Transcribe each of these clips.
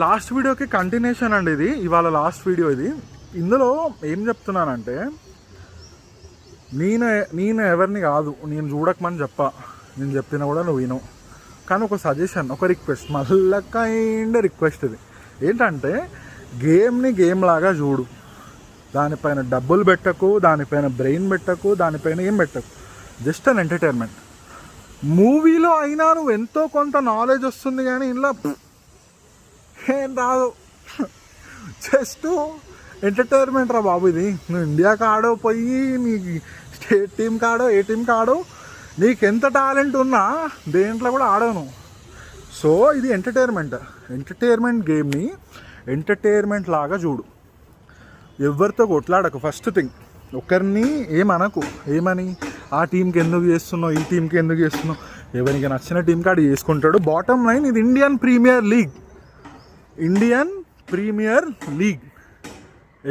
Last వీడియోకి continuation అండి ఇది. ఇవాళ లాస్ట్ వీడియో ఇది. ఇందులో ఏం చెప్తున్నానంటే నేను ఎవరిని కాదు, నేను చూడకమని నేను చెప్పినా కూడా నువ్వు విను. కానీ ఒక సజెషన్, ఒక రిక్వెస్ట్, మళ్ళీ కైండ్ రిక్వెస్ట్ ఇది ఏంటంటే గేమ్ని గేమ్ లాగా చూడు. దానిపైన డబ్బులు పెట్టకు, దానిపైన బ్రెయిన్ పెట్టకు, దానిపైన ఏం పెట్టకు. Just an entertainment. మూవీలో అయినా నువ్వు ఎంతో కొంత నాలెడ్జ్ వస్తుంది కానీ ఇంట్లో ఏం రాదు. జస్ట్ ఎంటర్టైన్మెంట్ రా బాబు ఇది. నువ్వు ఇండియాకి ఆడో పోయి నీ స్టేట్ టీంకి ఆడో ఏ టీంకి ఆడో, నీకు ఎంత టాలెంట్ ఉన్నా దేంట్లో కూడా ఆడవు. సో ఇది ఎంటర్టైన్మెంట్ గేమ్ని ఎంటర్టైన్మెంట్ లాగా చూడు. ఎవరితో కొట్లాడకు. ఫస్ట్ థింగ్, ఒకరిని ఏమనకు. ఏమని ఆ టీంకి ఎందుకు చేస్తున్నావు, ఈ టీంకి ఎందుకు చేస్తున్నావు, ఎవరికి నచ్చిన టీంకి ఆడు చేసుకుంటాడు. బాటమ్ లైన్, ఇది ఇండియన్ ప్రీమియర్ లీగ్.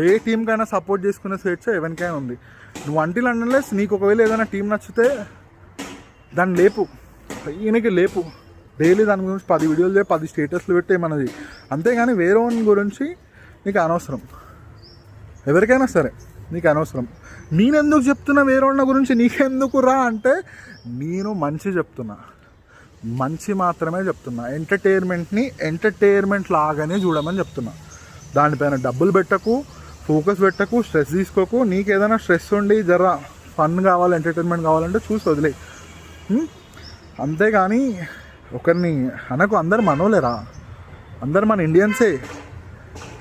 ఏ టీంకైనా సపోర్ట్ చేసుకునే స్వేచ్ఛ ఎవరికైనా ఉంది. నువ్వు అంటిల్ అన్లెస్ నీకు ఒకవేళ ఏదైనా టీం నచ్చితే దాన్ని లేపు, ఈయనకి లేపు. డైలీ దాని గురించి 10 వీడియోలు చేయి, 10 స్టేటస్లు పెట్టేమన్నది. అంతేగాని వేరే వాని గురించి నీకు అనవసరం. ఎవరికైనా సరే నీకు అనవసరం. నేనెందుకు చెప్తున్నా వేరే వాళ్ళ గురించి నీకెందుకు రా అంటే, నేను మంచి చెప్తున్నా, మంచి మాత్రమే చెప్తున్నా. ఎంటర్టైన్మెంట్ని ఎంటర్టైన్మెంట్ లాగానే చూడమని చెప్తున్నా. దానిపైన డబ్బులు పెట్టకు, ఫోకస్ పెట్టకు, స్ట్రెస్ తీసుకోకు. నీకు ఏదైనా స్ట్రెస్ ఉండి జర ఫన్ కావాలి, ఎంటర్టైన్మెంట్ కావాలంటే చూసి వదిలే. అంతేగాని ఒకరిని అనకు. అందరు మనోలేరా, అందరు మన ఇండియన్సే.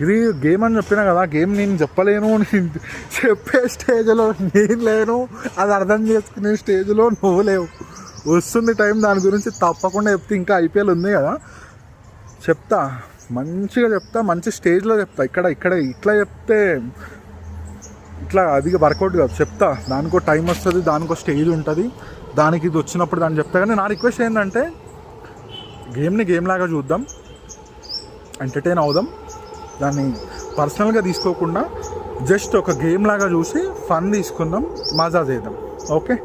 ఇది గేమ్ అని చెప్పినా కదా, గేమ్ నేను చెప్పలేను, నేను చెప్పే స్టేజ్లో నేను లేను, అది అర్థం చేసుకునే స్టేజ్లో నువ్వు లేవు. వస్తుంది టైం, దాని గురించి తప్పకుండా చెప్తే. ఇంకా ఐపీఎల్ ఉంది కదా, చెప్తా, మంచిగా చెప్తా, మంచి స్టేజ్లో చెప్తా. ఇక్కడ ఇట్లా చెప్తే ఇట్లా అది వర్కౌట్ కాదు. చెప్తా, దానికో టైం వస్తుంది, దానికో స్టేజ్ ఉంటుంది, దానికి ఇది వచ్చినప్పుడు దాన్ని చెప్తా. కానీ నా రిక్వెస్ట్ ఏంటంటే గేమ్ని గేమ్ లాగా చూద్దాం, ఎంటర్టైన్ అవుదాం. దాన్ని పర్సనల్గా తీసుకోకుండా జస్ట్ ఒక గేమ్ లాగా చూసి ఫన్ తీసుకుందాం, మజా చేద్దాం. ఓకే,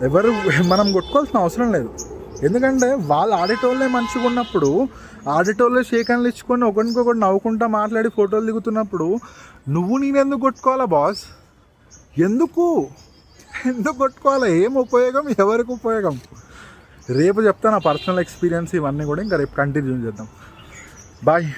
ఎవరు మనం కొట్టుకోవాల్సిన అవసరం లేదు. ఎందుకంటే వాళ్ళు ఆడేటోళ్ళే మంచిగా ఉన్నప్పుడు, ఆడేటోళ్ళే షేక్ హ్యాండ్లు ఇచ్చుకొని ఒకరికొకటి నవ్వుకుంటా మాట్లాడి ఫోటోలు దిగుతున్నప్పుడు నేను ఎందుకు కొట్టుకోవాలా బాస్? ఎందుకు కొట్టుకోవాలా? ఏం ఉపయోగం? ఎవరికి ఉపయోగం? రేపు చెప్తా నా పర్సనల్ ఎక్స్పీరియన్స్ ఇవన్నీ కూడా. ఇంకా రేపు కంటిన్యూ చేద్దాం. బాయ్.